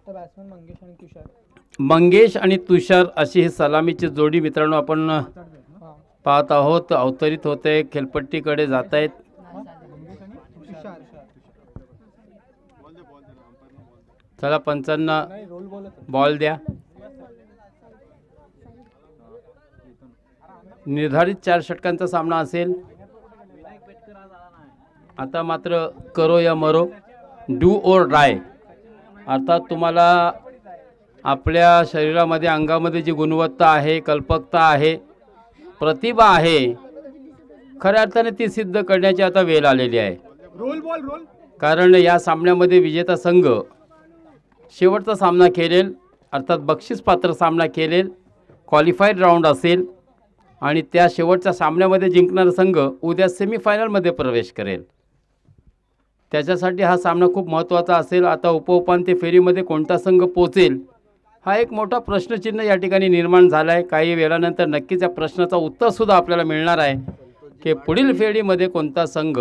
Batsman Mangesh आणि तुषार. मंगेश आणि तुषार अशी ही सलामीची जोडी मित्रांनो आपण पाहत आहोत. अवतरित होते, खेळपट्टीकडे जात आहेत. चला पंचांना बॉल द्या. निर्धारित 4 षटकांचा सामना असेल. आता मात्र करो या मरो, डू ओर डाय. अर्थात तुम्हाला आपल्या शरीरामध्ये अंगामध्ये जी गुणवत्ता आहे, कल्पकता आहे, प्रतिभा आहे, खऱ्या अर्थाने ती सिद्ध करण्याची आता वेळ आलेली आहे. कारण या सामन्यामध्ये विजेता संघ शेवटचा सामना खेळेल, अर्थात बक्षीसपात्र सामना खेळेल, क्वालिफाईड राऊंड असेल आणि त्या शेवटच्या सामन्यामध्ये जिंकणारा संघ उद्या सेमीफायनलमध्ये प्रवेश करेल. त्याच्यासाठी हा सामना खूप महत्त्वाचा असेल. आता उपउपांत्य फेरीमध्ये कोणता संघ पोचेल हा एक मोठा प्रश्नचिन्ह या ठिकाणी निर्माण झाला आहे. काही वेळानंतर नक्कीच या प्रश्नाचं उत्तरसुद्धा आपल्याला मिळणार आहे की पुढील फेरीमध्ये कोणता संघ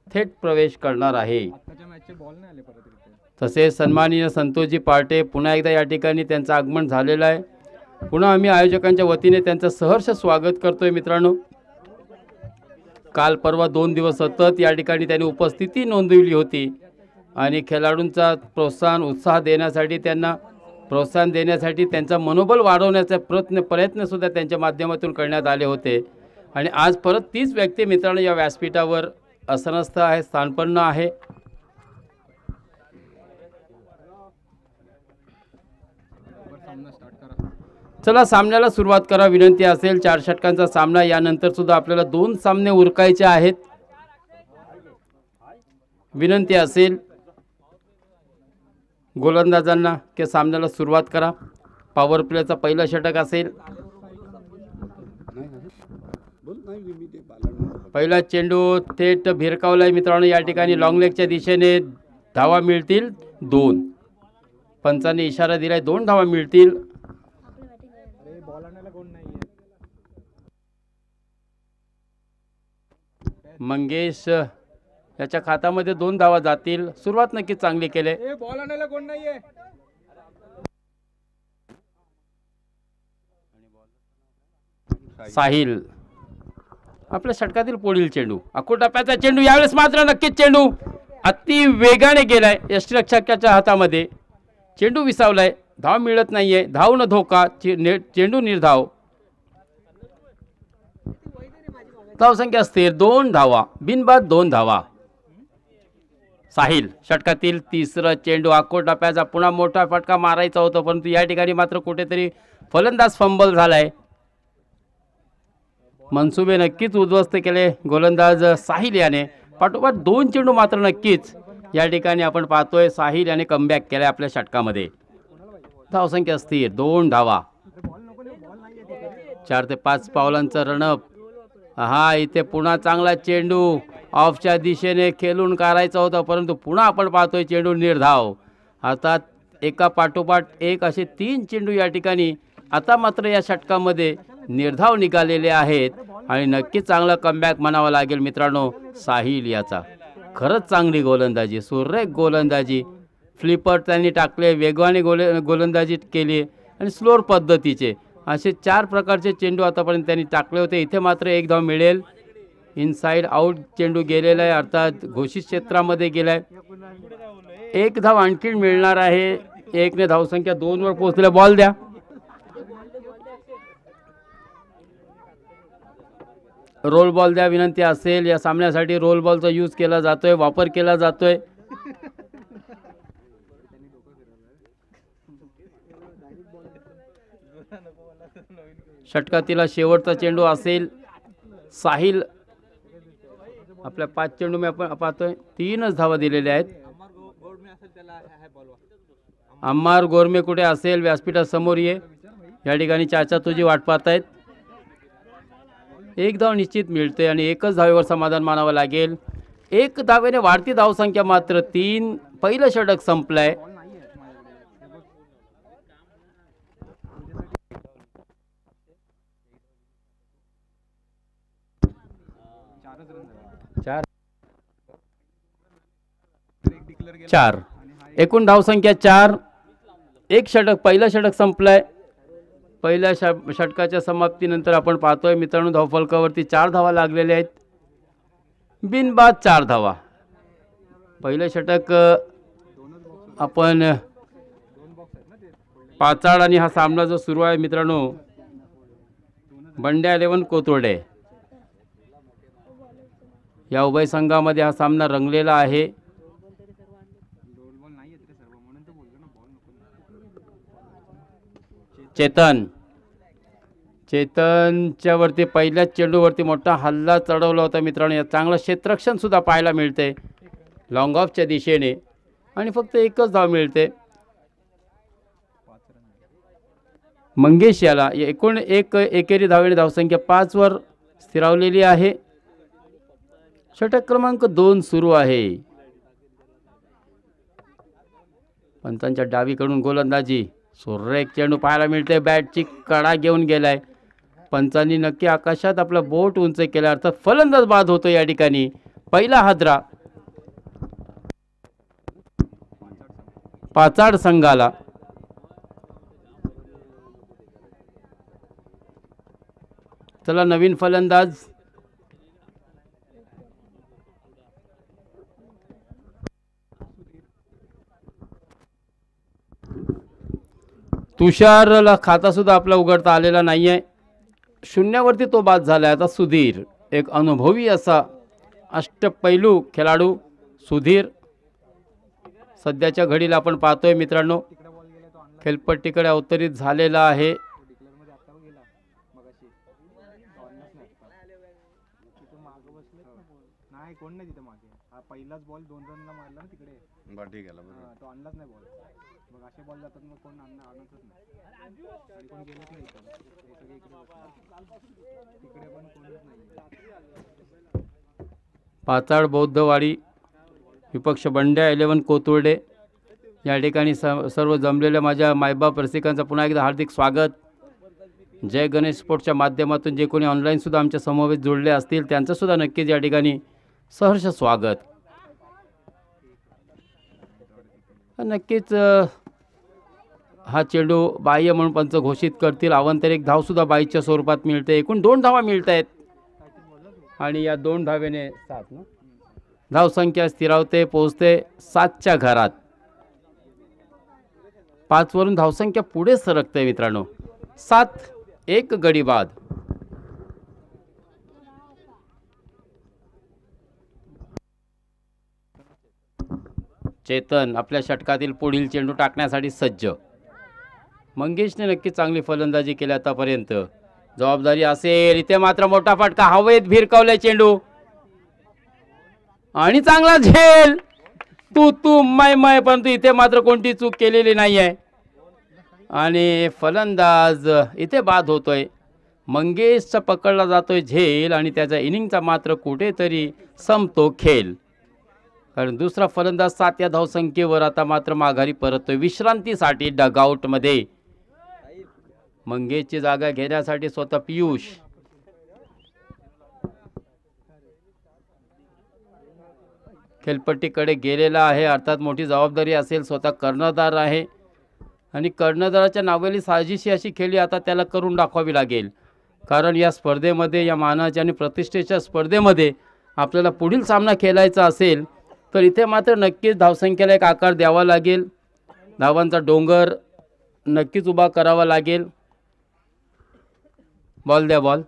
थेट प्रवेश करणार आहे. तसेच सन्माननीय संतोषजी पार्टे पुन्हा एकदा या ठिकाणी त्यांचं आगमन झालेलं आहे. पुन्हा आम्ही आयोजकांच्या वतीने त्यांचं सहर्ष स्वागत करतोय. मित्रांनो, काल परवा 2 दिवस सतत या ठिकाणी त्यांनी उपस्थिती नोंदवली होती आणि खेळाडूंचा प्रोत्साहन उत्साह देण्यासाठी, त्यांना प्रोत्साहन देण्यासाठी, त्यांचा मनोबल वाढवण्याचा प्रयत्नसुद्धा त्यांच्या माध्यमातून करण्यात आले होते. आणि आज परत तीच व्यक्ती मित्रांनो या व्यासपीठावर आसनस्थ आहे, स्थानपन्न आहे. चला सामन्याला सुरुवात करा. विनंती असेल 4 षटकांचा सामना. यानंतर सुद्धा आपल्याला 2 सामने उरकायचे आहेत. विनंती असेल गोलंदाजांना की सामन्याला सुरुवात करा. पॉवर प्लेचा पहिला षटक असेल. पहिला चेंडू थेट भिरकावलाय मित्रांनो. या ठिकाणी लॉंग लेगच्या दिशेने धावा मिळतील 2. पंचांनी इशारा दिलाय 2 धावा मिळतील. मंगेश याच्या खात्यामध्ये 2 धावा जातील. सुरुवात नक्की चांगली केले. साहिल आपल्या षटकातील पुढील चेंडू, अकोटाप्याचा चेंडू. यावेळेस मात्र नक्कीच चेंडू अति वेगाने गेलाय. यष्टिरक्षकाच्या हातामध्ये चेंडू विसावलाय. धाव मिळत नाहीये. धाव न धोका, चेंडू निर्धाव. धावसंख्या स्थिर. 2 धावा, बिनबाद 2 धावा. साहिल षटकातील तिसरा चेंडू, अकोटाप्याचा. पुन्हा मोठा फटका मारायचा होता परंतु या ठिकाणी मात्र कुठेतरी फलंदाज फंबल झालाय. मनसुबे नक्कीच उद्ध्वस्त केले गोलंदाज साहिल याने. पाठोपाठ 2 चेंडू मात्र नक्कीच या ठिकाणी आपण पाहतोय साहिल याने कमबॅक केलाय आपल्या षटकामध्ये. धावसंख्या स्थिर. 2 धावा. 4 ते 5 पावलांचा रणअप. हा इथे पुन्हा चांगला चेंडू ऑफच्या दिशेने खेळून काढायचा होता परंतु पुन्हा आपण पाहतोय चेंडू निर्धाव. आता एका पाठोपाठ एक असे 3 चेंडू या ठिकाणी आता मात्र या षटकामध्ये निर्धाव निघालेले आहेत आणि नक्कीच चांगला कमबॅक म्हणावा लागेल मित्रांनो साहिल याचा. खरंच चांगली गोलंदाजी, सुरेख गोलंदाजी. फ्लिपर त्यांनी टाकले, वेगवाने गोलंदाजी केली आणि स्लोअर पद्धतीचे असे 4 प्रकारचे चेंडू आतापर्यंत त्यांनी टाकले होते. इथे मात्र 1 धाव मिळेल. इनसाइड आउट चेंडू गेलेला आहे, अर्थात घोषित क्षेत्रामध्ये गेलाय. 1 धाव आणखी मिळणार आहे. 1 ने धावसंख्या 2 वर पोहोचल्या. बॉल द्या. रोल बॉल द्या विनंती असेल. या सामन्यासाठी रोल बॉलचा यूज केला जातोय, वापर केला जातोय. षटकातील शेवटचा चेंडू असेल. साहिल आपल्या 5 चेंडू मी आपण पाहतोय 3च धावा दिलेल्या आहेत. अम्मार गोरमे कुठे असेल व्यासपीठासमोर ये. या ठिकाणी चाचा तुझी वाट पाहतायत. 1 धाव निश्चित मिळते आणि 1च धावेवर समाधान मानावं लागेल. 1 धावेने वाढती धावसंख्या मात्र 3. पहिलं षटक संपलंय. चार एकूण धावसंख्या 4. एक षटक, पहिलं षटक संपलंय. पहिल्या षटकाच्या समाप्तीनंतर आपण पाहतोय मित्रांनो धावफलकावरती 4 धावा लागलेल्या आहेत. बिनबाद 4 धावा. पहिलं षटक आपण पाचाड आणि हा सामना जो सुरू आहे मित्रांनो बंड्या 11 कोथरूड या उभय संघामध्ये हा सामना रंगलेला आहे. चेतनच्या वरती पहिल्याच चेंडूवरती मोठा हल्ला चढवला होता मित्रांनो. या चांगलं क्षेत्ररक्षण सुद्धा पाहायला मिळते लॉंग ऑफच्या दिशेने आणि फक्त एकच धाव मिळते. मंगेश याला एकूण एक एकेरी धावेने धावसंख्या 5 वर स्थिरावलेली आहे. षटक क्रमांक 2 सुरू आहे. पंतांच्या डावीकडून गोलंदाजी. सुरेख चेंडू पाहायला मिळते. बॅटची कडा घेऊन गेलाय. पंचांनी नक्की आकाशात आपला बोट उंच केला अर्थात फलंदाज बाद होतो या ठिकाणी. पहिला हादरा पाचाड संघाला. चला नवीन फलंदाज तुषारला खाता सुद्धा आपला उघडता आलेला नाहीये. शून्यावरती तो बाद झाला. आता सुधीर एक अनुभवी असा अष्टपैलू खेळाडू सुधीर सध्याच्या घडीला आपण पाहतोय मित्रांनो खेळपट्टीकडे अवतरित झालेला आहे. पहिलाच बॉल 2 रनला मारला ना तिकडे. बरं ठीक आहे तो आणलाच नाही बॉल. मग असे बॉल जातात मग कोण आणतच नाही आणि कोण गेलंच नाही. तिकडे पण कोणच नाही. पाचाड बौद्धवाडी विपक्ष बंड्या 11 कोथरूडे या ठिकाणी सर्व जमलेल्या माझ्या मायबाप रसिकांचं पुन्हा एकदा हार्दिक स्वागत. जय गणेश स्पोर्ट्सच्या माध्यमातून जे कोणी ऑनलाईन सुद्धा आमच्या समवेत जोडले असतील त्यांचं सुद्धा नक्कीच या ठिकाणी सहर्ष स्वागत. नक्कीच हा चेंडू बाह्य म्हणून पंच घोषित करतील. अवांतर एक धाव सुद्धा बाईच्या स्वरूपात मिळते. एकूण 2 धावा मिळत आहेत आणि या 2 धावेने 7 धावसंख्या स्थिरावते पोहोचते 7च्या घरात. 5 वरून धावसंख्या पुढे सरकते मित्रांनो. 7 एक गडी बाद. चेतन आपल्या षटकातील पुढील चेंडू टाकण्यासाठी सज्ज. मंगेशने नक्की चांगली फलंदाजी केली आतापर्यंत. जबाबदारी असेल. इथे मात्र मोठा फटका हवेत भिरकावलाय चेंडू आणि चांगला झेल तू मै परंतु इथे मात्र कोणती चूक केलेली नाही आहे आणि फलंदाज इथे बाद होतोय. मंगेशचा पकडला जातोय झेल आणि त्याच्या इनिंगचा मात्र कुठेतरी संपतो खेळ. कारण दुसरा फलंदाज 7 या धावसंख्येवर आता मात्र माघारी परततोय विश्रांतीसाठी डगआउटमध्ये. मंगेशची जागा घेण्यासाठी स्वतः पियुष. खेळपट्टीकडे गेलेला आहे अर्थात मोठी जबाबदारी असेल. स्वतः कर्णधार आहे आणि कर्णधाराच्या नावाली साजिशी अशी खेळी आता त्याला करून दाखवावी लागेल. कारण या स्पर्धेमध्ये या मानाच्या आणि प्रतिष्ठेच्या स्पर्धेमध्ये आपल्याला पुढील सामना खेळायचा असेल तर इथे मात्र नक्कीच धावसंख्येला एक आकार द्यावा लागेल. धावांचा डोंगर नक्कीच उभा करावा लागेल. बॉल द्या बॉल.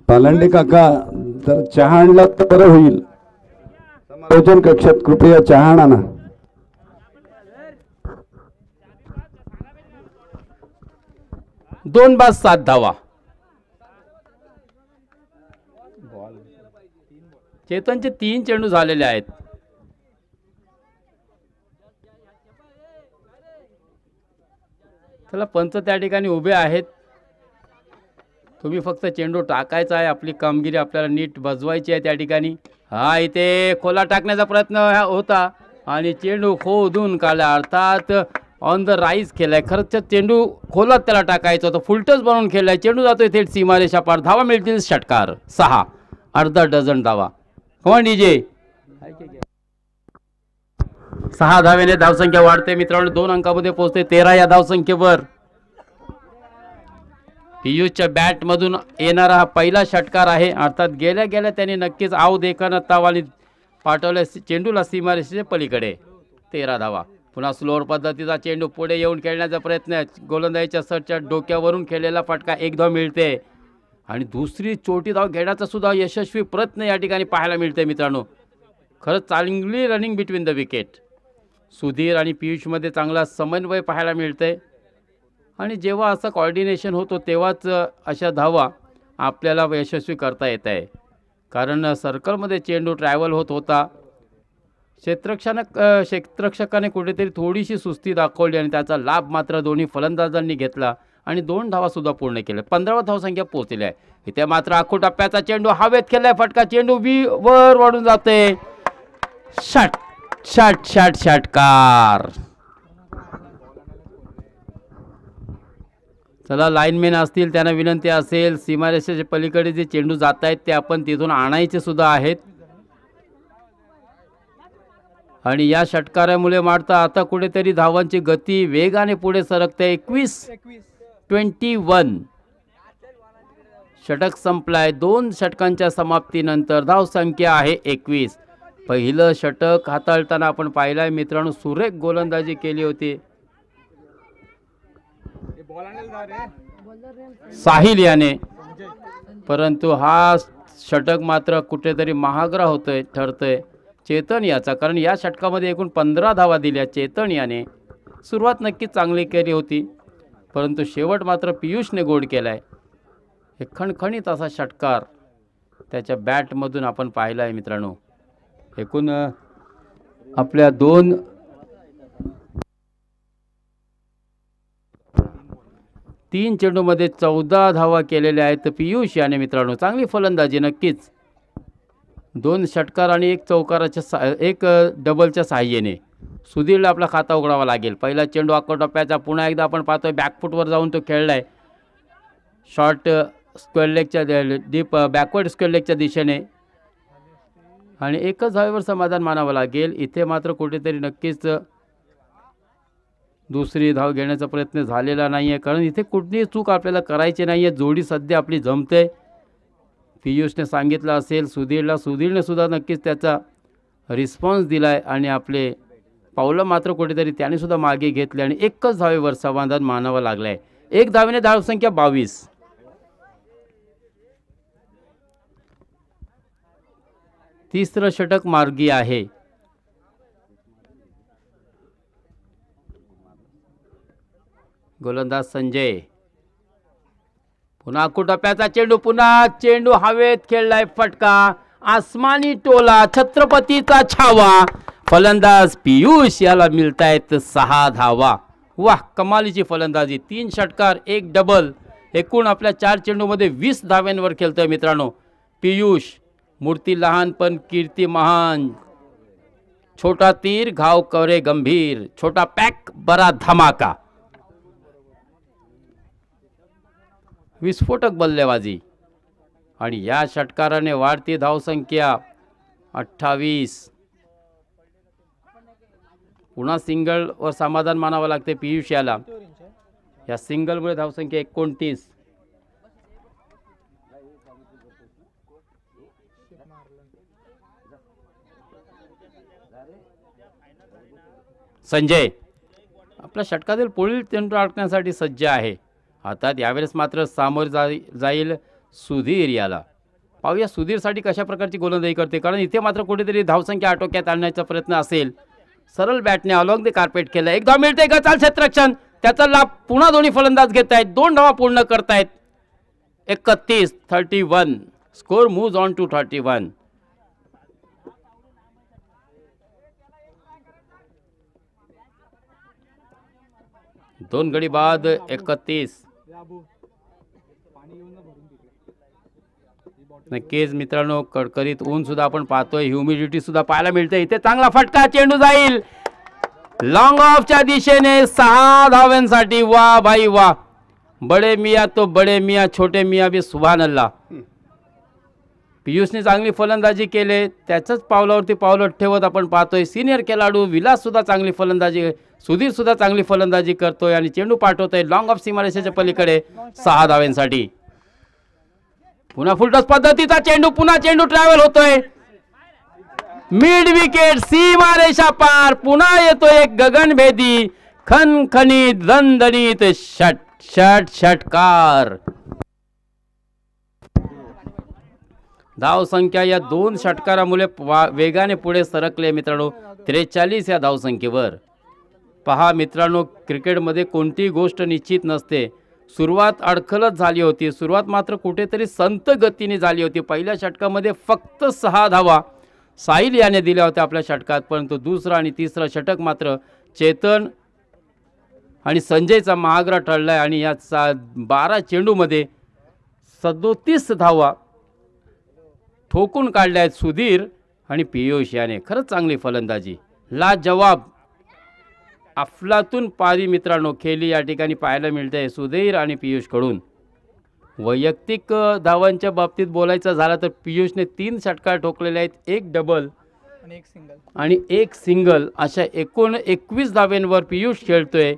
पालांडे काका जर चहा आणला तर बरं होईल. भोजन कक्षात कृपया चहा आणा. दोन बाद 7 धावा. चेतनचे 3 चेंडू झालेले आहेत. चला पंच त्या ठिकाणी उभे आहेत. तुम्ही फक्त चेंडू टाकायचा आहे. आपली कामगिरी आपल्याला नीट बजवायची आहे त्या ठिकाणी. हा इथे खोला टाकण्याचा प्रयत्न होता आणि चेंडू खोदून काढला. अर्थात ऑन द राईज केलाय. खरंच चेंडू खोलात त्याला टाकायचा होता, फुलटच बनवून खेळलाय. चेंडू जातोय थेट सीमारेषा पार. धावा मिळतील षटकार 6, अर्धा डझन धावा. कमान डीजे. 6 धावेने धावसंख्या वाढते मित्रांनो, 2 अंकामध्ये पोहोचते. 13 या धावसंख्येवर. पियुषच्या बॅट मधून येणारा हा पहिला षटकार आहे. अर्थात गेल्या गेल्या त्याने नक्कीच आव देखाना ताव आणि पाठवल्या चेंडूला सीमारेषेच्या पलीकडे. 13 धावा. पुन्हा स्लोअर पद्धतीचा चेंडू पुढे येऊन खेळण्याचा प्रयत्न. गोलंदाजीच्या सरच्या डोक्यावरून खेळलेला फटका. 1 धाव मिळते आणि दुसरी छोटी धाव घेण्याचा सुद्धा यशस्वी प्रयत्न या ठिकाणी पाहायला मिळते मित्रांनो. खरंच चांगली running between the wicket. Sudhir आणि पियुषमध्ये चांगला समन्वय पाहायला मिळते आणि जेव्हा असं कॉर्डिनेशन होतो तेव्हाच अशा धावा आपल्याला यशस्वी करता येत आहे. कारण सर्कलमध्ये चेंडू ट्रॅव्हल होत होता. क्षेत्ररक्षकाने कुठेतरी थोडीशी सुस्ती दाखवली आणि त्याचा लाभ मात्र दोन्ही फलंदाजांनी घेतला आणि 2 धावासुद्धा पूर्ण केल्या. 15वा धावसंख्या पोहोचली आहे. इथे मात्र आखू टप्प्याचा चेंडू हवेत खेळलाय. फटका. चेंडू वर वाढून जाते. षटकार. चला, लाईनमॅन असतील त्यांना विनंती असेल, सीमारेषेच्या पलीकडे जे चेंडू जात आहेत ते आपण तिथून आणायचे सुद्धा आहेत. आणि या षटकारामुळे मात्र आता कुठेतरी धावांची गती वेगाने पुढे सरकते. 21 षटक संपलाय. 2 षटकांच्या समाप्तीनंतर धावसंख्या आहे 21. पहिलं षटक हाताळताना आपण पाहिलंय मित्रांनो, सुरेख गोलंदाजी केली होती साहिल याने, परंतु हा षटक मात्र कुठेतरी महागडा ठरतोय चेतन याचा. कारण या षटकामध्ये एकूण 15 धावा दिल्या चेतन याने. सुरुवात नक्कीच चांगली केली होती, परंतु शेवट मात्र पियुषने गोड केलाय. एक खणखणीत असा षटकार त्याच्या बॅटमधून आपण पाहिला आहे मित्रांनो. एकूण आपल्या 3 चेंडूमध्ये 14 धावा केलेल्या आहेत पियुष याने मित्रांनो. चांगली फलंदाजी नक्कीच. 2 षटकार आणि 1 चौकाराच्या 1 डबलच्या साहाय्याने सुधीरला आपला खाता उघडावा लागेल. पहिला चेंडू आखो टप्प्याचा. पुन्हा एकदा आपण पाहतोय बॅकफुटवर जाऊन तो खेळलाय. शॉर्ट स्क्वेअर लेगच्या डीप बॅकवर्ड स्क्वेअर लेगच्या दिशेने आणि 1च धावेवर समाधान मानावं लागेल. इथे मात्र कुठेतरी नक्कीच दुसरी धाव घेण्याचा प्रयत्न झालेला नाही आहे, कारण इथे कुठलीही चूक आपल्याला करायची नाही आहे. जोडी सध्या आपली जमते. पियुषने सांगितलं असेल सुधीरला, सुधीरने सुद्धा नक्कीच त्याचा रिस्पॉन्स दिला आहे आणि आपले पावलं मात्र कुठेतरी त्याने सुद्धा मागे घेतले आणि 1च धावेवर समाधान मानावं लागलं आहे. 1 धावेने धावसंख्या 22. तिसरं षटक मार्गी आहे. गोलंदाज संजय. पुन्हा कुटप्प्याचा चेंडू. पुन्हा चेंडू हवेत खेळलाय. फटका. आसमानी टोला. छत्रपतीचा छावा. फलंदाज पियुष याला मिळतायत 6 धावा. वाह, कमालीची फलंदाजी. 3 षटकार 1 डबल. एकूण आपल्या 4 चेंडूमध्ये 20 धाव्यांवर खेळतोय मित्रांनो पियुष. मूर्ती लहान पण कीर्ती महान. छोटा तीर घाव करे गंभीर. छोटा पॅक बरा धमाका. विस्फोटक बल्लेबाजी आणि या षटकाराने वाढती धावसंख्या 28. पुन्हा सिंगलवर समाधान मानावं लागते पियुष याला. या सिंगलमुळे धावसंख्या 29. संजय आपल्या षटकातील पुढील चेंडू अडकण्यासाठी सज्ज आहे. हातात यावेळेस मात्र सामोर जाईल सुधीर याला. पाहूया सुधीरसाठी कशा प्रकारची गोलंदाजी करते, कारण इथे मात्र कुठेतरी धावसंख्या आटोक्यात आणण्याचा प्रयत्न असेल. सरळ बॅटने अलॉंग द कार्पेट केलं. 1 धाव मिळते का? चाल क्षेत्ररक्षण. त्याचा लाभ पुन्हा दोन्ही फलंदाज घेत आहेत. 2 धावा पूर्ण करतायत. 31 स्कोर मूव्ज ऑन टू 31. दोन गडी बाद 31. नक्कीच मित्रांनो, कडकडीत ऊन सुद्धा आपण पाहतोय. ह्युमिडिटी सुद्धा पाहायला मिळते. इथे चांगला फटका. चेंडू जाईल. लॉंग ऑफच्या दिशेने 6 धावांसाठी. वा भाई वा. बडे मिया तो बडे मिया, छोटे मिया भी सुभान अल्लाह. पियुषने चांगली फलंदाजी केले, त्याच्याच पावलावरती पावलं ठेवत आपण पाहतोय. सिनियर खेळाडू विलास सुद्धा चांगली फलंदाजी, सुधीर सुद्धा चांगली फलंदाजी करतोय आणि चेंडू पाठवतोय लॉंग ऑफ सीमारेषेच्या पलीकडे 6 धावांसाठी. पुन्हा फुलटॉस पद्धतीचा चेंडू, पुन्हा चेंडू ट्रॅव्हल होतोय मिड विकेट, सीमारेषा पार. पुन्हा येतोय एक गगनभेदी खणखणीत दणदणीत षटकार. धावसंख्या या 2 षटकारामुळे वेगाने पुढे सरकले मित्रांनो 43 या धावसंख्येवर. पहा मित्रांनो, क्रिकेटमध्ये कोणतीही गोष्ट निश्चित नसते. सुरुवात अडखळत झाली होती, सुरुवात मात्र कुठेतरी संत गतीने झाली होती. पहिल्या षटकामध्ये फक्त 6 धावा साहिल याने दिल्या होत्या आपल्या षटकात, परंतु दुसरा आणि तिसरा षटक मात्र चेतन आणि संजयचा महागडा ठरलाय आणि या 12 चेंडूमध्ये 37 धावा ठोकून काढल्या आहेत सुधीर आणि पियुष याने. खरंच चांगली फलंदाजी, लाजवाब अफलातून पारी मित्रांनो खेळली या ठिकाणी पाहायला मिळते सुधीर आणि पियुषकडून. वैयक्तिक धावांच्या बाबतीत बोलायचं झालं तर पियुषने 3 षटकार ठोकलेले आहेत, 1 डबल आणि 1 सिंगल. अशा एकूण 21 धाव्यांवर पियुष खेळतोय.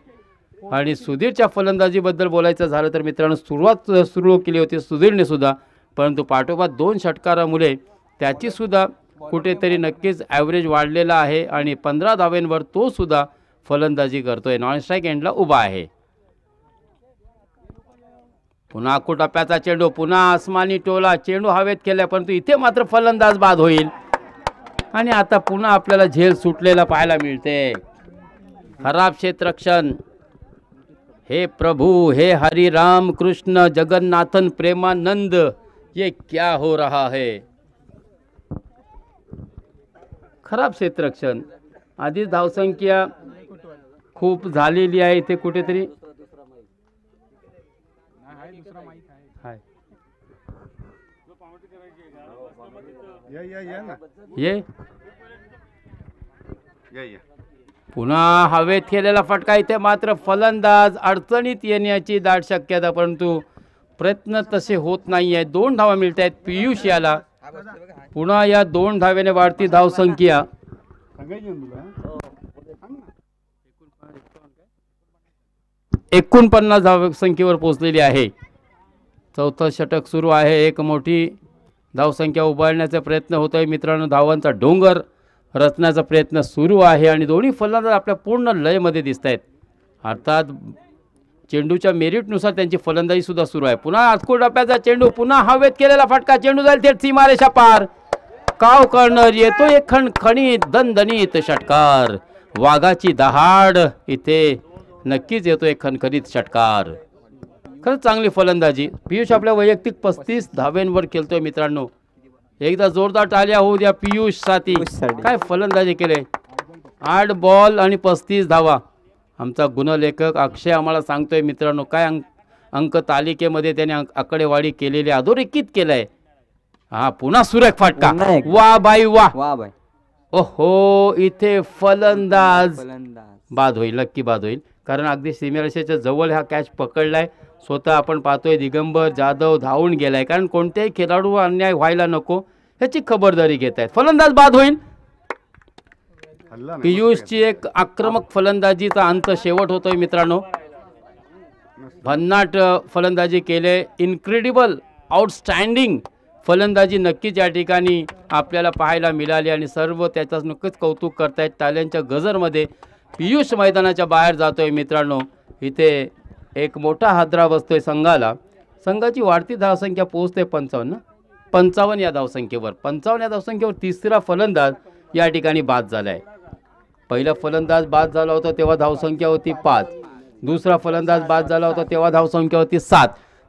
आणि सुधीरच्या फलंदाजीबद्दल बोलायचं झालं तर मित्रांनो सुरुवात सुरू केली होती सुधीरने सुद्धा, परंतु पाठोपाठ 2 षटकारामुळे त्याची सुद्धा कुठेतरी नक्कीच ॲव्हरेज वाढलेला आहे आणि 15 धाव्यांवर तो सुद्धा फलंदाजी करतोय. नॉन स्ट्राईक एंडला उभा आहे. पुन्हा टप्प्याचा चेंडू, पुन्हा आसमानी टोला, चेंडू हवेत केला परंतु इथे मात्र फलंदाज बाद होईल आणि आता पुन्हा आपल्याला झेल सुटलेला पाहायला मिळते. खराब क्षेत्ररक्षण. हे प्रभु, हे हरि राम कृष्ण जगन्नाथन प्रेमानंद, ये क्या हो रहा है. खराब क्षेत्ररक्षण. आधीच धावसंख्या खूप झालेली आहे इथे कुठेतरी. ये पुन्हा हवेत केलेला फटका. इथे मात्र फलंदाज अडचणीत येण्याची दाट शक्यता, परंतु प्रयत्न तसे होत नाही आहे. 2 धावा मिळत आहेत पियुष याला. पुन्हा या 2 धाव्याने वाढती धावसंख्या. 49 धावसंख्येवर पोहोचलेली आहे. 4थं षटक सुरू आहे. एक मोठी धावसंख्या उभारण्याचा प्रयत्न होत आहे मित्रांनो. धावांचा डोंगर रचण्याचा प्रयत्न सुरू आहे आणि दोन्ही फलंदाज आपल्या पूर्ण लयमध्ये दिसत आहेत. अर्थात चेंडूच्या मेरिटनुसार त्यांची फलंदाजी सुद्धा सुरू आहे. पुन्हा आतकोट टप्प्याचा चेंडू, पुन्हा हवेत केलेला फटका, चेंडू जाईल थेट सीमारेषा पार. काव कॉर्नर. येतो एक खणखणीत दणदणीत षटकार. वाघाची दहाड. इथे नक्कीच येतो एक खणखणीत षटकार. खरंच चांगली फलंदाजी. पियुष आपल्या वैयक्तिक 35 धाव्यांवर खेळतोय मित्रांनो. एकदा जोरदार टाळ्या होऊ द्या पियुष साठी. काय फलंदाजी केले. 8 बॉल आणि 35 धावा. आमचा गुणलेखक अक्षय आम्हाला सांगतोय मित्रांनो काय अंक तालिकेमध्ये त्याने आकडेवारी केलेली अधोरेखित केलंय. हा पुन्हा सुरेख फटका. वा बाई वा. ओहो, इथे फलंदाज बाद होईल, नक्की बाद होईल, कारण अगदी सीमारेषेच्या जवळ हा कॅच पकडलाय. स्वतः आपण पाहतोय दिगंबर जाधव धावून गेलाय, कारण कोणत्याही खेळाडू अन्याय व्हायला नको ह्याची खबरदारी घेत आहेत. फलंदाज बाद होईल. पियुषची एक आक्रमक फलंदाजीचा अंत शेवट होतोय मित्रांनो. भन्नाट फलंदाजी केले. इनक्रेडिबल आउटस्टँडिंग फलंदाजी नक्कीच या ठिकाणी आपल्याला पाहायला मिळाली आणि सर्व त्याचं नक्कीच कौतुक करतायत. टाळ्यांच्या गजरमध्ये पियुष मैदानाच्या बाहेर जातोय मित्रांनो. इथे एक मोठा हादरा बसतोय संघाला. संघाची वाढती धावसंख्या पोहोचते 55 या धावसंख्येवर. 55 या धावसंख्येवर तिसरा फलंदाज या ठिकाणी बाद झालाय. पहिला फलंदाज बाद झाला होता तेव्हा धावसंख्या होती 5. दुसरा फलंदाज बाद झाला होता तेव्हा धावसंख्या होती 7.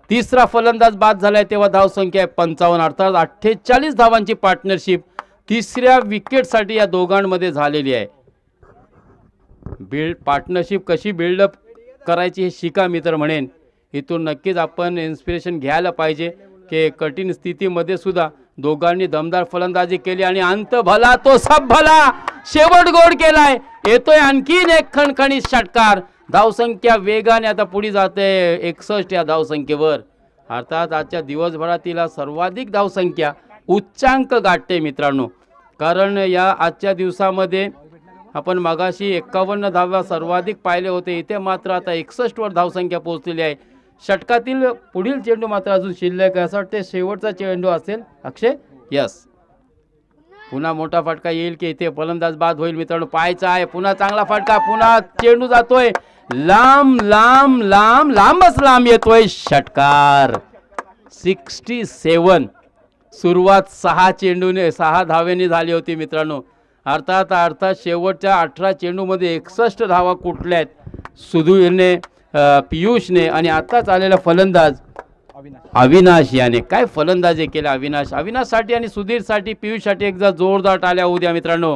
तिसरा फलंदाज बाद झालाय तेव्हा धावसंख्या आहे 55. अर्थात 48 धावांची पार्टनरशिप तिसऱ्या विकेटसाठी या दोघांमध्ये झालेली आहे. पार्टनरशिप कशी बिल्डअप करायची हे शिका मी तर म्हणेन. इथून नक्कीच आपण इन्स्पिरेशन घ्यायला पाहिजे की कठीण स्थितीमध्ये सुद्धा दोघांनी दमदार फलंदाजी केली आणि अंत भला तो सब भला. शेवट गोड केलाय. येतोय आणखीन एक खणखणीत षटकार. धावसंख्या वेगाने आता पुढे जाते 61 या धावसंख्येवर. अर्थात आजच्या दिवसभरातील सर्वाधिक धावसंख्या उच्चांक गाठते मित्रांनो. कारण या आजच्या दिवसामध्ये आपण मगाशी 51 धावा सर्वाधिक पाहिले होते. इथे मात्र आता 61 वर धावसंख्या पोहोचलेली आहे. षटकातील पुढील चेंडू मात्र अजून शिल्लक आहे. असं वाटते शेवटचा चेंडू असेल अक्षय. यस, पुन्हा मोठा फटका येईल की इथे फलंदाज बाद होईल मित्रांनो. पाहायचा आहे पुन्हा चांगला फटका. पुन्हा चेंडू जातोय लांब लांब लांब लांबच लांब येतोय षटकार. 67. सुरुवात 6 चेंडूने 6 धावेने झाली होती मित्रांनो. अर्थात शेवटच्या 18 चेंडूमध्ये 61 धावा कुठल्यात सुधीरने, पियुषने आणि आताच आलेला फलंदाज अविनाश याने. काय फलंदाजी केला अविनाशसाठी आणि सुधीरसाठी, पियुषसाठी एकदा जोरदार टाळ्या होऊ द्या मित्रांनो.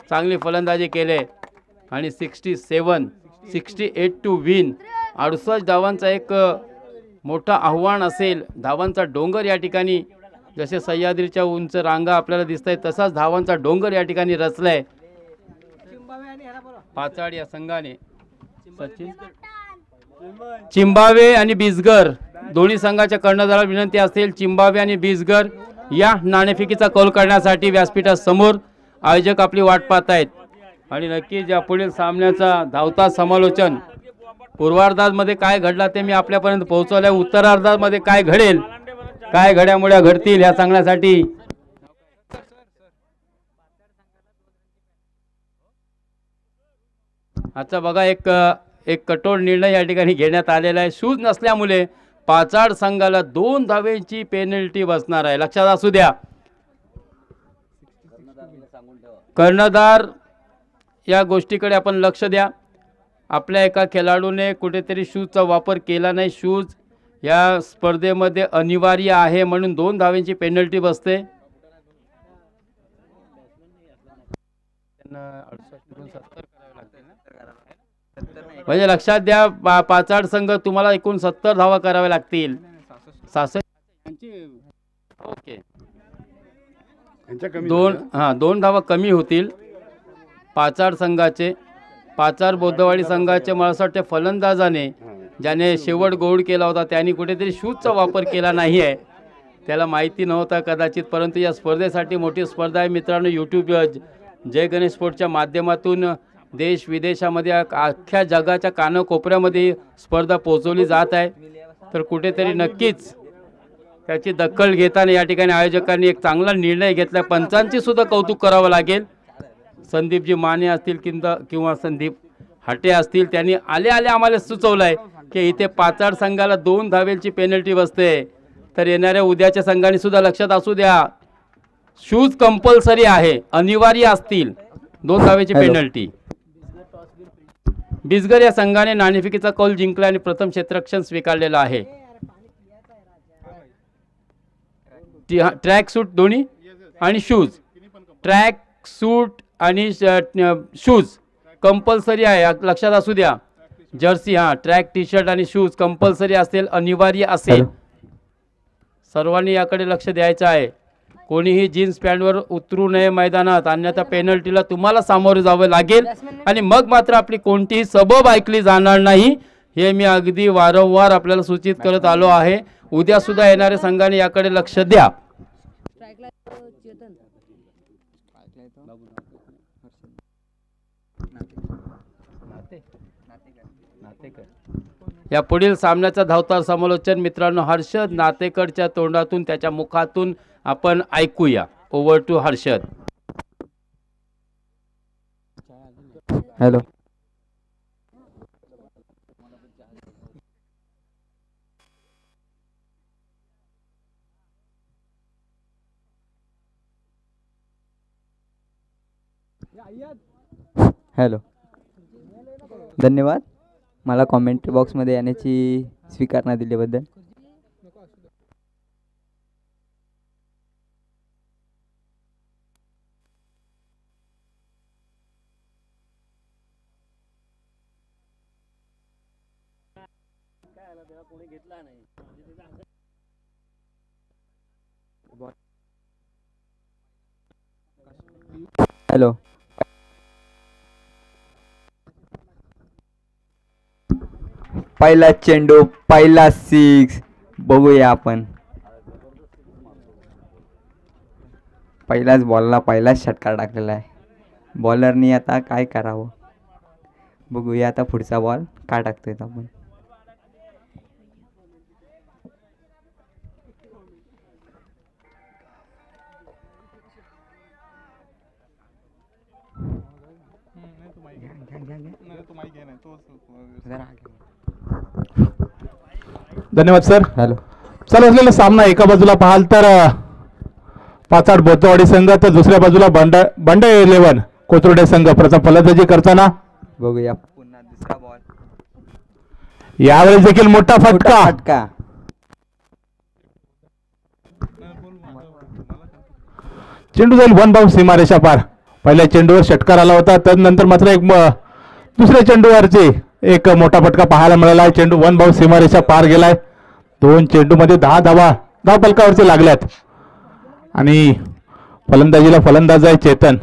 चांगली फलंदाजी केले आणि 68 टू विन. 68 धावांचा एक मोठं आव्हान असेल. धावांचा डोंगर या ठिकाणी, जसे सह्याद्रीच्या उंच रांगा आपल्याला दिसत आहेत तसाच धावांचा डोंगर या ठिकाणी रचलाय पाचाड या संघाने. सचिन चिंबावे आणि बिजगर दोन्ही संघाच्या कर्णधाराला विनंती असेल. चिंबावे आणि बिजगर या नाणेफेकीचा कौल करण्यासाठी व्यासपीठासमोर आयोजक आपली वाट पाहत आहेत. आणि नक्कीच या पुढील सामन्याचा धावता समालोचन पूर्वार्धामध्ये काय घडला ते मी आपल्यापर्यंत पोहोचवलंय. उत्तरार्धामध्ये काय घडेल, काय घडामोड्या घडतील ह्या सांगण्यासाठी आजचा बघा एक कठोर निर्णय या ठिकाणी घेण्यात आलेला आहे. शूज नसल्यामुळे पाचाड संघाला 2 धावेची पेनल्टी बसणार आहे. लक्षात असू द्या. कर्णधार या गोष्टीकडे आपण लक्ष द्या. आपल्या एका खेळाडूने कुठेतरी शूजचा वापर केला नाही. शूज या स्पर्धेमध्ये अनिवार्य आहे म्हणून 2 धावेची पेनल्टी बसते. म्हणजे लक्षात द्या पाचाड संघ तुम्हाला एकूण 70 धावा कराव्या लागतील. 66 ओके, 2 धावा कमी होतील पाचाड संघाचे. पाचाड बौद्धवाडी संघाचे मला असं वाटतं फलंदाजाने ज्याने शेवट गोड केला होता त्यांनी कुठेतरी शूजचा वापर केला नाही आहे. त्याला माहिती नव्हता कदाचित. परंतु या स्पर्धेसाठी मोठी स्पर्धा आहे मित्रांनो. यूट्यूब जय गणेश स्पोर्टच्या माध्यमातून देश विदेशामध्ये अख्ख्या जगाच्या कानाकोपऱ्यामध्ये स्पर्धा पोहोचवली जात आहे. तर कुठेतरी नक्कीच त्याची दखल घेताना या ठिकाणी आयोजकांनी एक चांगला निर्णय घेतला. पंचांची सुद्धा कौतुक करावं लागेल. संदीपजी माने असतील किंवा संदीप हाटे असतील, त्यांनी आले आम्हाला सुचवलं आहे की इथे पाचाड संघाला 2 धावेची पेनल्टी बसते. तर येणाऱ्या उद्याच्या संघाने सुद्धा लक्षात असू द्या शूज कंपल्सरी आहे, अनिवार्य असतील. 2 धावेची पेनल्टी. बिजगर या संघाने नाणेफेकीचा कौल जिंकला आणि प्रथम क्षेत्ररक्षण स्वीकारलेला आहे. ट्रॅक सूट दोन्ही आणि शूज, ट्रॅक सूट आणि शूज कंपल्सरी आहे. लक्षात असू द्या. जर्सी ट्रॅक टी शर्ट आणि शूज कंपल्सरी असेल, अनिवार्य असेल. सर्वांनी याकडे लक्ष द्यायचं आहे. कोणीही जीन्स पॅन्टवर उतरू नये मैदानात, अन्यथा पेनल्टीला तुम्हाला सामोरे जावे लागेल आणि मग मात्र आपली कोणतीही सबब ऐकली जाणार नाही. हे मी अगदी वारंवार आपल्याला सूचित करत आलो आहे. उद्या सुद्धा येणाऱ्या संघाने याकडे लक्ष द्या. या पुढील सामन्याचा धावता समालोचन मित्रांनो हर्षद नातेकरच्या तोंडातून, त्याच्या मुखातून आपण ऐकूया. Over to Harshad. Hello, hello, धन्यवाद मला कॉमेंट्री बॉक्समध्ये येण्याची स्वीकारणा दिल्याबद्दल. हॅलो, पहिला चेंडू, पहिला 6. बघूया आपण. पहिल्याच बॉलला पहिलाच षटकार टाकलेला आहे. बॉलरनी आता काय करावं बघूया. आता पुढचा बॉल काय टाकतोय आपण. धन्यवाद सर. हॅलो. चालू असलेला सामना एका बाजूला पाहाल तर पाचाड बोतवाडी संघ, तर दुसऱ्या बाजूला बंड 11 कोथरुडे संघ प्रथम फलंदाजी करताना. बघूया पुन्हा दुसरा बॉल. यावेळेस देखील मोठा फटका. फटका. चेंडू जाईल 1 बाउंस सीमारेषा पार. पहिल्या चेंडूवर षटकार आला होता, त्यानंतर मात्र एक दुसऱ्या चेंडूवरची एक मोठा फटका पाहायला मिळाला आहे. चेंडू 1 बाउंस सीमारेषा पार गेलाय. 2 चेंडूमध्ये 10 धावा धावफलकावरती लागल्यात आणि फलंदाजीला फलंदाज आहे चेतन.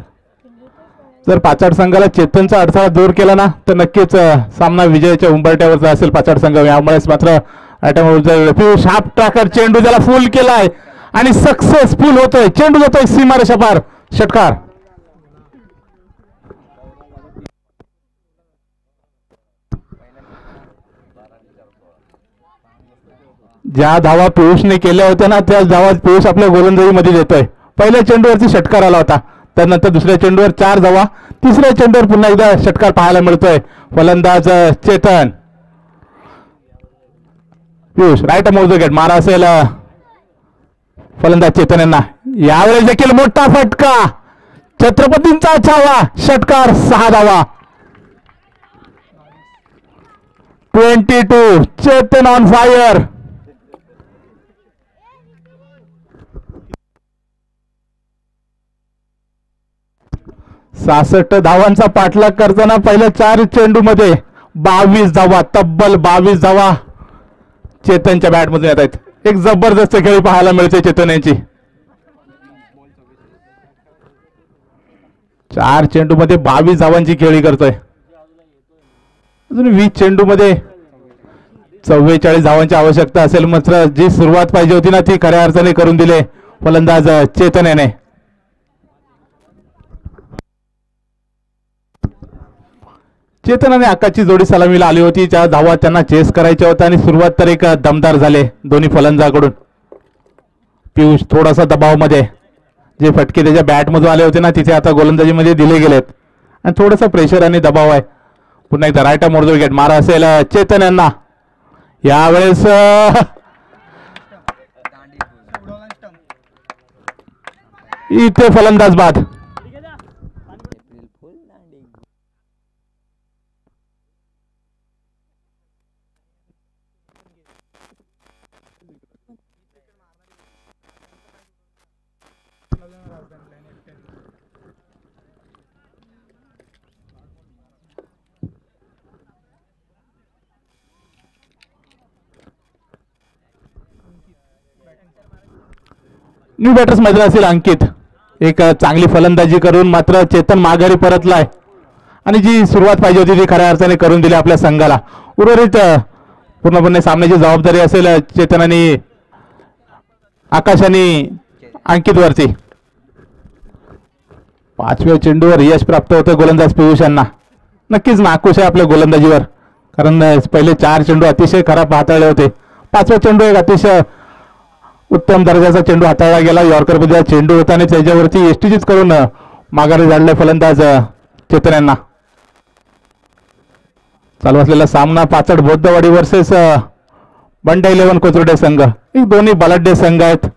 जर पाचाड संघाला चेतनचा अडथळा दूर केला ना तर नक्कीच सामना विजयाच्या उंबरठ्यावरचा असेल पाचाड संघ. यामुळेच मात्र पियुष हाफ ट्रॅकर चेंडू त्याला फुल केलाय आणि सक्सेसफुल होतोय. चेंडू जातोय सीमारेषा पार. षटकार. ज्या धावा पियुषने केल्या होत्या ना त्या धावा पियुष आपल्या गोलंदाजीमध्ये देतोय. पहिल्या चेंडूवरती षटकार आला होता, त्यानंतर दुसऱ्या चेंडूवर 4 धावा, तिसऱ्या चेंडूवर पुन्हा एकदा षटकार पाहायला मिळतोय. फलंदाज चेतन. पियुष राईट मोज विकेट मारा असेल फलंदाज चेतन यांना. यावेळेस देखील मोठा फटका. छत्रपतींचा छावा. षटकार. 6 धावा. 22. Chetan on fire. सहासष्ट धावांचा पाठलाग करताना पहिल्या 4 चेंडूमध्ये 22 धावा, तब्बल 22 धावा चेतनच्या बॅटमधून येत आहेत. एक जबरदस्त खेळी पाहायला मिळते चेतन यांची. 4 चेंडूमध्ये 22 धावांची खेळी करतोय. अजून 20 चेंडूमध्ये 44 धावांची आवश्यकता असेल. मात्र जी सुरुवात पाहिजे होती ना ती खऱ्या अर्थाने करून दिले फलंदाज चेतन याने. चेतन आणि आकाशची जोडी सलामीला आली होती. त्या धावा त्यांना चेस करायच्या होत्या आणि सुरुवात तर एक दमदार झाले दोन्ही फलंदाजाकडून. पियुष थोडासा दबावमध्ये, जे फटके त्याच्या बॅटमधून आले होते ना तिथे आता गोलंदाजीमध्ये दिले गेलेत आणि थोडासा प्रेशर आणि दबाव आहे. पुन्हा एकदा राईट मोर्ज विकेट मारा असेल चेतन यांना. यावेळेस इथे फलंदाज बाद. न्यू बॅटर्स मैदान असेल अंकित. एक चांगली फलंदाजी करून मात्र चेतन माघारी परतलाय आणि जी सुरुवात पाहिजे होती ती खऱ्या अर्थाने करून दिली आपल्या संघाला. उर्वरित पूर्णपणे सामन्याची जबाबदारी असेल चेतन आणि आकाश आणि अंकित वरती. 5व्या चेंडूवर यश प्राप्त होतं गोलंदाज पियुष यांना. नक्कीच नाखुश आहे आपल्या गोलंदाजीवर, कारण पहिले 4 चेंडू अतिशय खराब हाताळले होते. 5वा चेंडू एक अतिशय उत्तम दर्जाचा चेंडू हाताळला गेला. यॉर्करमध्ये चेंडू होता आणि त्याच्यावरती एसटीजीच करून माघारी झाडले फलंदाज चेतन यांना. चालू असलेला सामना पाचड बौद्धवाडी वर्सेस बंड 11 कोथरुडे संघ. एक दोन्ही बलाढ्य संघ आहेत.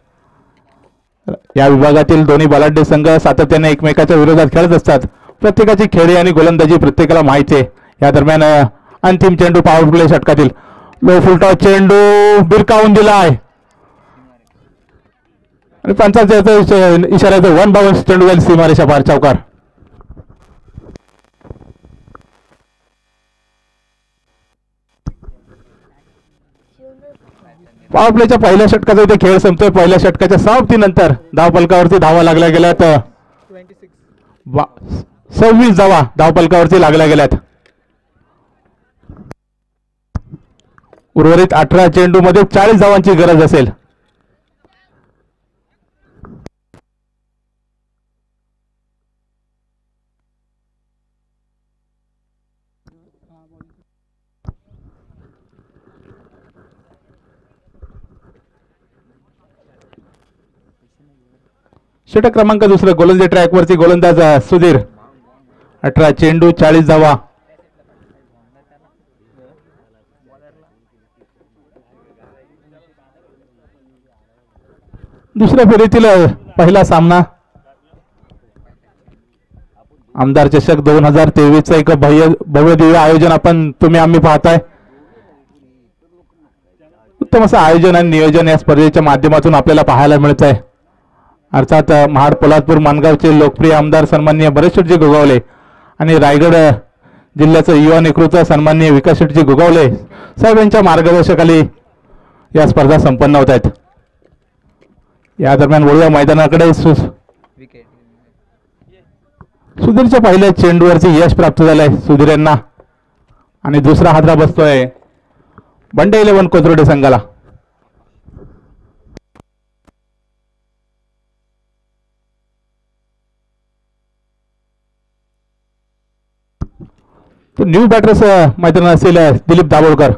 या विभागातील दोन्ही बलाढ्य संघ सातत्याने एकमेकाच्या विरोधात खेळत असतात. प्रत्येकाची खेळी आणि गोलंदाजी प्रत्येकाला माहिती आहे. या दरम्यान अंतिम चेंडू पॉवर प्ले षटकातील लो फुलटॉस चेंडू बिरकावून दिला आहे आणि पंचाचा इशाऱ्याचा 1 बाउंस चेंडू जाईल सीमारेषा पार. चौकार. पॉवर प्लेच्या पहिल्या षटकाचा इथे खेळ संपतोय. पहिल्या षटकाच्या समाप्तीनंतर धावफलकावरती धावा लागल्या गेल्यात. 26 धावा धावफलकावरती लागल्या गेल्यात. उर्वरित 18 चेंडूमध्ये 40 धावांची गरज असेल. षटक क्रमांक दुसरं गोलंदाजी ट्रॅकवरती गोलंदाज सुधीर. 18 चेंडू 40 धावा. दुसऱ्या फेरीतील पहिला सामना आमदार चषक 2023 एक भव्य दिव्य आयोजन तुम्ही आम्ही पाहताय. उत्तम असं आयोजन आणि नियोजन या स्पर्धेच्या माध्यमातून आपल्याला पाहायला मिळत आहे. अर्थात महाड पोलादपूर माणगावचे लोकप्रिय आमदार सन्माननीय भरत शेटजी गोगावले आणि रायगड जिल्ह्याचं युवा नेतृत्व सन्माननीय विकास शेटजी गोगावले साहेब यांच्या मार्गदर्शनाखाली या स्पर्धा संपन्न होत आहेत. या दरम्यान वळूया मैदानाकडे. सुधीरच्या पहिल्या चेंडूवरती यश प्राप्त झालंय सुधीर यांना आणि दुसरा हादरा बसतोय बंडे 11 कोथरूड संघाला. तो न्यू बॅटर्स मैदानात असेल दिलीप दाभोळकर.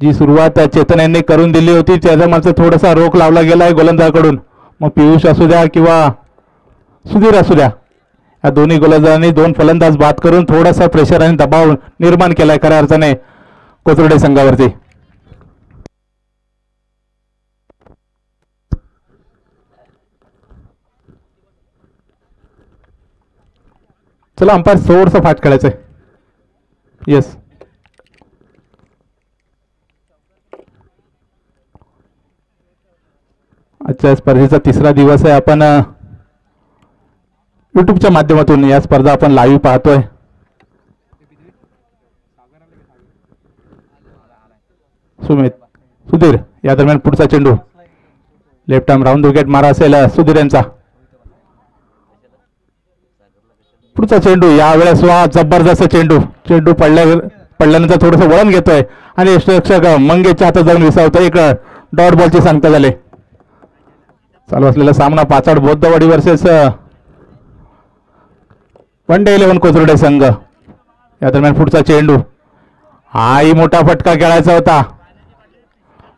जी सुरुवात चेतन यांनी करून दिली होती त्याचा मात्र थोडासा रोख लावला गेलाय गोलंदाजाकडून. मग पियुष असू द्या किंवा सुधीर असू द्या या दोन्ही गोलंदाजांनी 2 फलंदाज बाद करून थोडासा प्रेशर आणि दबाव निर्माण केलाय खऱ्या अर्थाने कोथरूडे संघावरती. चला अंपायर थोडंसं फाट खेळायचंय. येस आजच्या स्पर्धेचा तिसरा दिवस आहे. आपण युट्यूबच्या माध्यमातून या स्पर्धा आपण लाईव्ह पाहतोय. सुधीर या दरम्यान पुढचा चेंडू लेफ्ट आर्म राऊंड विकेट मारा असेल सुधीर यांचा. पुढचा चेंडू यावेळेस जबरदस्त चेंडू पडल्यानंतर थोडस वळण घेतोय आणि यष्टिरक्षक मंगेशच्या हातात जाऊन विसावतोय. एक डॉट बॉलची सांगता झाले. चालू असलेला सामना पाचाड बौद्धवाडी वर्सेस वनडे 11 कोथरूडे संघ. या दरम्यान पुढचा चेंडू हाही मोठा फटका खेळायचा होता.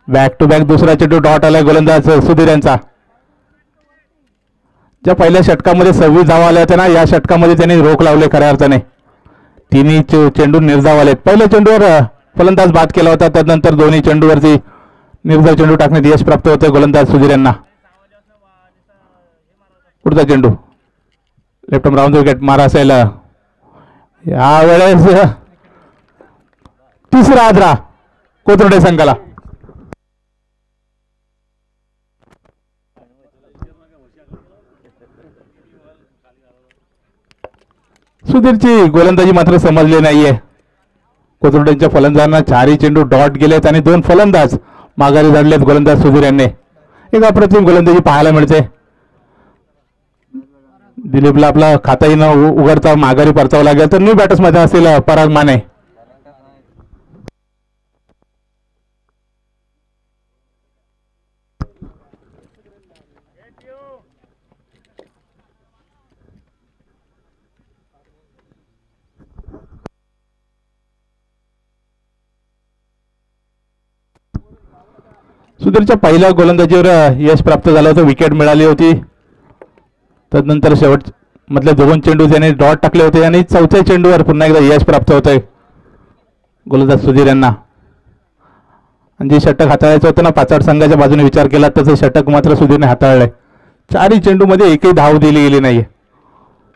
बॅक टू बॅक दुसरा चेंडू डॉट आलाय गोलंदाज सुधीर यांचा. ज्या पहिल्या षटकामध्ये 26 धावा आल्या होत्या ना या षटकामध्ये त्यांनी रोख लावले खऱ्या अर्थाने. तिन्ही चेंडू निर्धाव आले. पहिल्या चेंडूवर फलंदाज बाद केला होता त्यानंतर दोन्ही चेंडूवरती निर्धाव चेंडू टाकण्यात यश प्राप्त होते गोलंदाज सुधीर यांना. पुढचा चेंडू लेफ्ट आर्म राऊंड विकेट मारा असेल. यावेळेस तिसरा आदरा कोथरूडे संघाला. सुधीरची गोलंदाजी मात्र समजली नाहीये. कोथरूडच्या फलंदाजांना 4 चेंडू डॉट गेलेत आणि 2 फलंदाज माघारी धाडलेत गोलंदाज सुधीर यांनी. एक अप्रतिम गोलंदाजी पाहायला मिळते. दिलीपला आपला खाताही न उघडता माघारी परतावं लागेल. तर न्यू बॅटर्स मध्ये असेल पराग माने. सुधीरच्या पहिल्या गोलंदाजीवर यश प्राप्त झालं होतं. विकेट मिळाली होती. तदनंतर शेवट मधले 2 चेंडू त्यांनी डॉट टाकले होते आणि चौथ्या चेंडूवर पुन्हा एकदा यश प्राप्त होतंय गोलंदाज सुधीर यांना. आणि जे षटक हाताळायचं होतं ना पाचाड संघाच्या बाजूने विचार केला तसं षटक मात्र सुधीरने हाताळलंय. 4 चेंडूमध्ये एकही धाव दिली गेली नाहीये.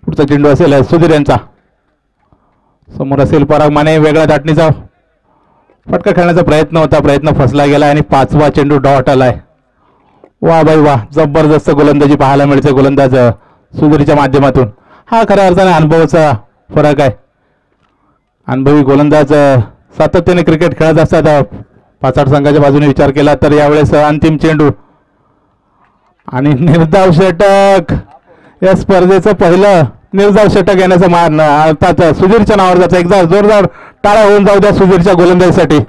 पुढचा चेंडू असेल सुधीर यांचा. समोर असेल पराग माने. वेगळ्या दाटणीचा फटका खेळण्याचा प्रयत्न होता. प्रयत्न फसला गेला आणि 5वा चेंडू डॉट आलाय. वा बाई वा जबरदस्त गोलंदाजी पाहायला मिळते गोलंदाज सुधीरच्या माध्यमातून. हा खऱ्या अर्थाने अनुभवाचा फरक आहे. अनुभवी गोलंदाज सातत्याने क्रिकेट खेळत असतात. पाचाड संघाच्या बाजूने विचार केला तर यावेळेस अंतिम चेंडू आणि निर्धाव षटक या स्पर्धेचं पहिलं निर्धाव षटक येण्याचा मान अर्थात सुधीरच्या नावावर जायचा. एकदा जोरदार टाळ्या होऊन जाऊ द्या सुधीरच्या गोलंदाजीसाठी.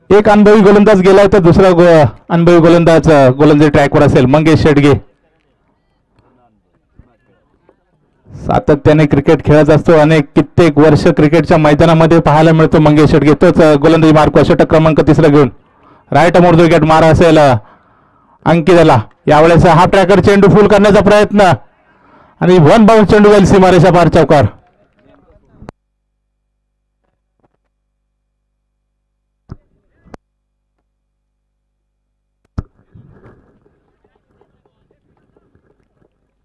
एक अनुभवी गोलंदाज गेलाय तर दुसरा अनुभवी गोलंदाज गोलंदाजी ट्रॅकवर असेल. मंगेश शेडगे सातत्याने क्रिकेट खेळत असतो. अनेक कित्येक वर्ष क्रिकेटच्या मैदानामध्ये पाहायला मिळतो मंगेश शेडगे. तोच गोलंदाजी मार्क षटक क्रमांक 3 घेऊन राईट मोर विकेट मारा असेल अंकितला. यावेळेस हा ट्रॅकर चेंडू फुल करण्याचा प्रयत्न आणि 1 बाउंस चेंडू जाईल सीमारेषा पार चौकार.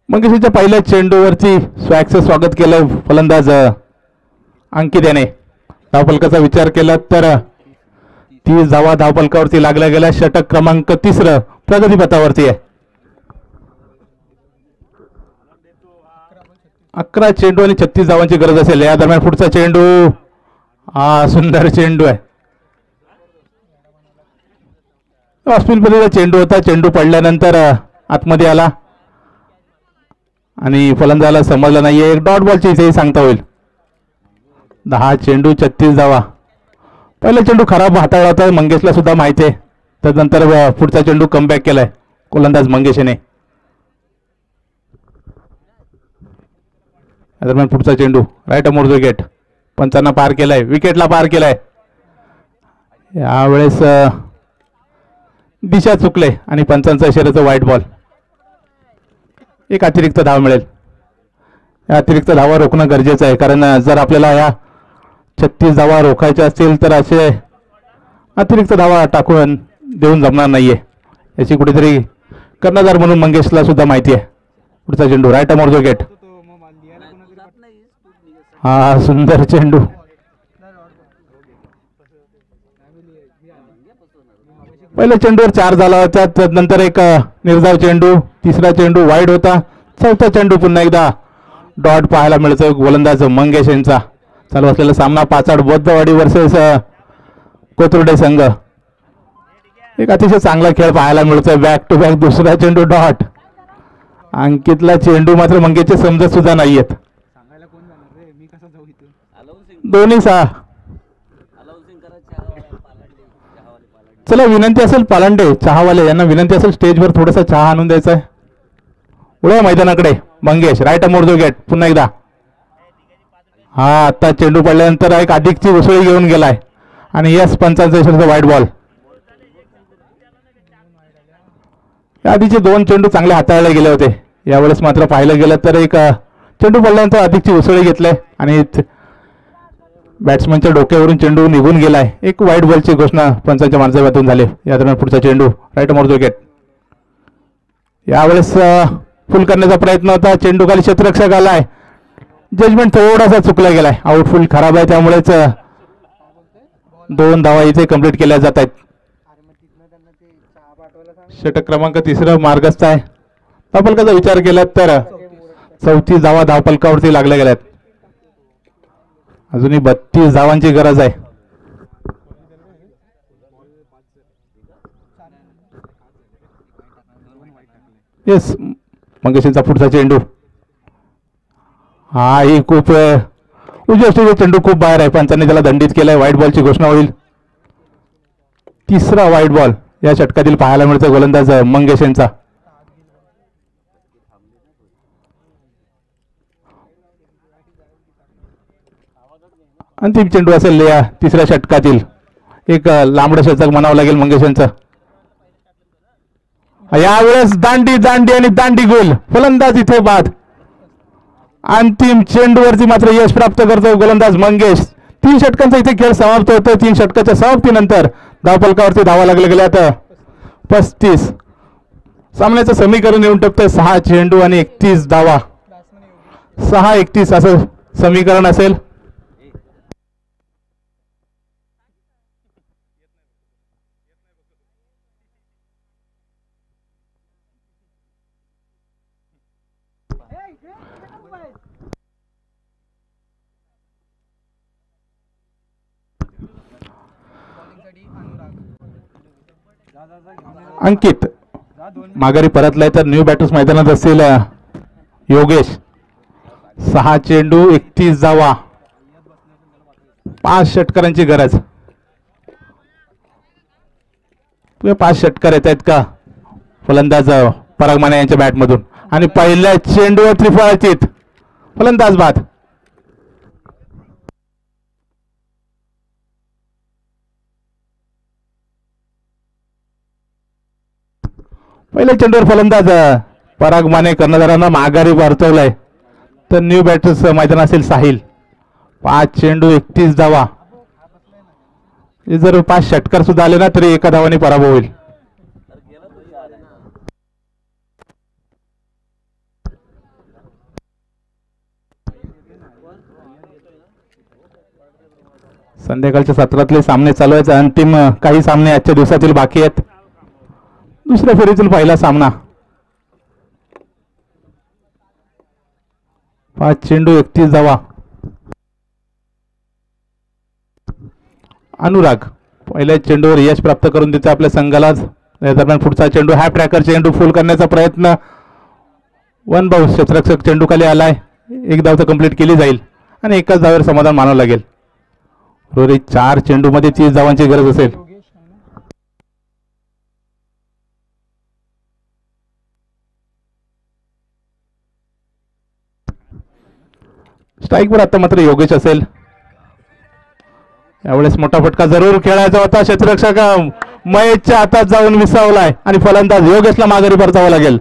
मंगेशच्या पहिल्या चेंडूवरती स्वॅगचं स्वागत केलं फलंदाज अंकित याने. धावफलकाचा विचार केला तर 30 धावा धावफलकावरती लागल्या गेल्या. षटक क्रमांक 3 प्रगतीपथावरती आहे. 11 चेंडू आणि 36 धावांची गरज असेल. या दरम्यान पुढचा चेंडू हा सुंदर चेंडू आहे. ऑस्पिन पद्धतीचा चेंडू होता. चेंडू पडल्यानंतर आतमध्ये आला आणि फलंदाजाला समजलं नाहीये. एक डॉट बॉलची इथेही सांगता होईल. 10 चेंडू 36 धावा. पहिला चेंडू खराब हाताळला होता मंगेशला सुद्धा माहिती आहे. त्यानंतर पुढचा चेंडू कमबॅक केलाय गोलंदाज मंगेशने. दरम्यान पुढचा चेंडू राईट मोर विकेट. पंचांना पार केलाय. विकेटला पार केलाय. यावेळेस दिशा चुकले आणि पंचांचा इशाऱ्याचा व्हाईट बॉल. एक अतिरिक्त धाव मिळेल. या अतिरिक्त धावा रोखणं गरजेचं आहे कारण जर आपल्याला या 36 धावा रोखायच्या असतील तर असे अतिरिक्त धावा टाकून देऊन जमणार नाहीये. याची कुठेतरी कर्णधार म्हणून मंगेशला सुद्धा माहिती आहे. पुढचा चेंडू राईट मोर विकेट. हा सुंदर चेंडू. पहिल्या चेंडूवर 4 झाला होता. त्यानंतर एक निर्धाव चेंडू. तिसरा चेंडू वाईड होता. चौथा चेंडू पुन्हा एकदा डॉट पाहायला मिळतो गोलंदाज मंगेश यांचा. चालू असलेला सामना पाचाड बौद्धवाडी वर्सेस कोथरुडे संघ. एक अतिशय चांगला खेळ पाहायला मिळतोय. बॅक टू बॅक दुसरा चेंडू डॉट. अंकितला चेंडू मात्र मंगेशचे समजत सुद्धा नाहीयेत. दोन्ही 6. चला विनंती असेल पालांडे चहावाले यांना विनंती असेल स्टेजवर थोडासा चहा आणून द्यायचा आहे. उड्या मैदानाकडे मंगेश राईट मोर विकेट. पुन्हा एकदा हा आता चेंडू पडल्यानंतर एक अधिकची उसळी घेऊन गेलाय आणि यस पंचांचा इशारा व्हाईट बॉल. आधीचे 2 चेंडू चांगले हाताळले गेले होते. यावेळेस मात्र पाहिलं गेलं तर एक चेंडू पडल्यानंतर अधिकची उसळी घेतलाय आणि बॅट्समनच्या डोक्यावरून चेंडू निघून गेलाय. एक व्हाईट बॉलची घोषणा पंचांच्या मार्फतून झाली. या दरम्यान पुढचा चेंडू राईट मोर विकेट. यावेळेस फुल करण्याचा प्रयत्न होता. चेंडू खाली क्षेत्ररक्षक आलाय. जजमेंट थोडासा चुकला गेलाय. आउटफुल खराब आहे त्यामुळेच 2 धावा इथे कंप्लीट केल्या जात आहेत. षटक क्रमांक 3 मार्गस्थ आहे. धावफलकाचा विचार केला तर 34 धावा धावफलकावरती लागल्या गेल्यात. अजूनही 32 धावांची गरज आहे. येस मंगेशचा पुढचा चेंडू. हा ही खूप उजव्या स्टेजचा चेंडू खूप बाहेर आहे. पंचांनी त्याला दंडित केलाय. व्हाईट बॉलची घोषणा होईल. 3रा व्हाईट बॉल या षटकातील पाहायला मिळतो गोलंदाज मंगेश यांचा. अंतिम चेंडू असेल या 3ऱ्या षटकातील. एक लांबडं षटक म्हणावं लागेल मंगेश यांचं. यावेळेस दांडी दांडी आणि दांडी गोल. फलंदाज इथे बाद. अंतिम चेंडूवरती मात्र यश प्राप्त करतो गोलंदाज मंगेश. 3 षटकांचा इथे खेळ समाप्त होतो. 3 षटकाच्या समाप्तीनंतर धावफलकावरती धावा लागल्या गेल्या तर 35. सामन्याचं समीकरण येऊन टपतंय 6 चेंडू आणि 31 धावा. 6-31 असं समीकरण असेल. अंकित माघारी परतलाय, तर न्यू बॅटर्स मैदानात असतील योगेश. 6 चेंडू 31 धावा, 5 षटकारांची गरज. 5 षटकार येत आहेत का फलंदाज पराग माने यांच्या बॅटमधून, आणि पहिल्या चेंडूवर त्रिफळाची फलंदाज बाद. पहिल्या चेंडूवर फलंदाज पराग माने कर्णधारांना माघारी परतवलाय, तर न्यू बॅटर्स मैदान असेल साहिल. 5 चेंडू 31 धावा. जर 5 षटकार सुद्धा आले ना तरी एका धावाने पराभव होईल. संध्याकाळच्या सत्रातले सामने चालू आहेत. अंतिम काही सामने आजच्या दिवसातील बाकी आहेत. दुसऱ्या फेरीतील पहिला सामना. 5 चेंडू 31 धावा. अनुराग पहिल्या चेंडूवर यश प्राप्त करून देते आपल्या संघालाच. या दरम्यान पुढचा चेंडू हॅप ट्रॅकर चेंडू फुल करण्याचा प्रयत्न. 1 बाउन्स क्षेत्ररक्षक चेंडू खाली आलाय. एक धाव तर कंप्लीट केली जाईल आणि एकाच धावेवर समाधान मानावं लागेल. रोरी 4 चेंडू मध्ये 30 धावांची गरज असेल. स्ट्राईकवर आता मात्र योगेश असेल. यावेळेस मोठा फटका जरूर खेळायचा होता. क्षेत्ररक्षक महेशच्या हातात जाऊन विसावलाय आणि फलंदाज योगेशला माघारी परतावं लागेल.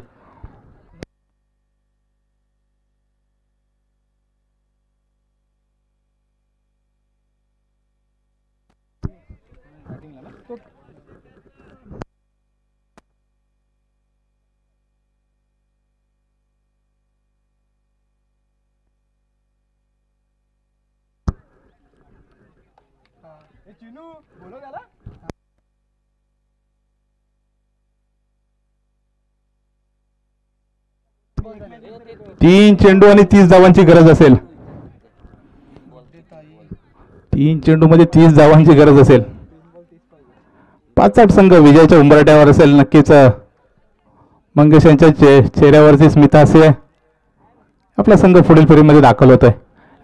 तीन चेंडू आणि 30 धावांची गरज असेल. 3 चेंडू मध्ये 30 धावांची गरज असेल. 5-8 संघ विजयाच्या उंबरठ्यावर असेल. नक्कीच मंगेश यांच्या चेहऱ्यावरची स्मितहास्य आपला संघ पुढील फेरीमध्ये दाखल होत आहे.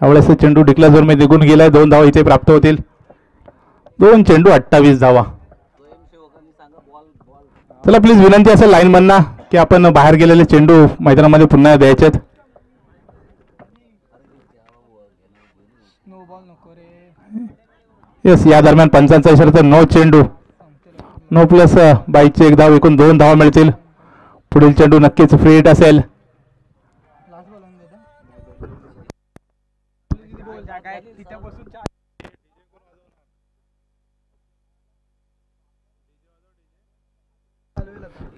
यावेळेस चेंडू डिक्ला जोर मध्ये निघून गेलाय. 2 धावा इथे प्राप्त होतील. 2 चेंडू 28 धावा. चला प्लीज विनंती असेल लाईन मधना की आपण बाहेर गेलेले चेंडू मैदानामध्ये पुन्हा द्यायचे. येस, या दरम्यान पंचांचा इशारा तर 9 चेंडू 9 प्लस 22चे 1 धाव, एकूण 2 धावा मिळतील. पुढील चेंडू नक्कीच फ्री हिट असेल.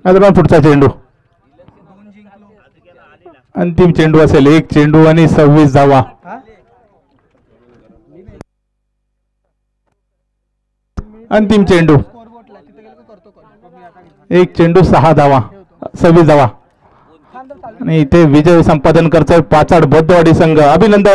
या दरम्यान पुढचा चेंडू अंतिम चेंडू असेल. 1 चेंडू आणि 26 धावा. अंतिम चेंडू 1 चेंडू 6 धावा 26 धावा. आणि इथे विजय संपादन करतोय पाचाड बौद्धवाडी संघ. अभिनंदन.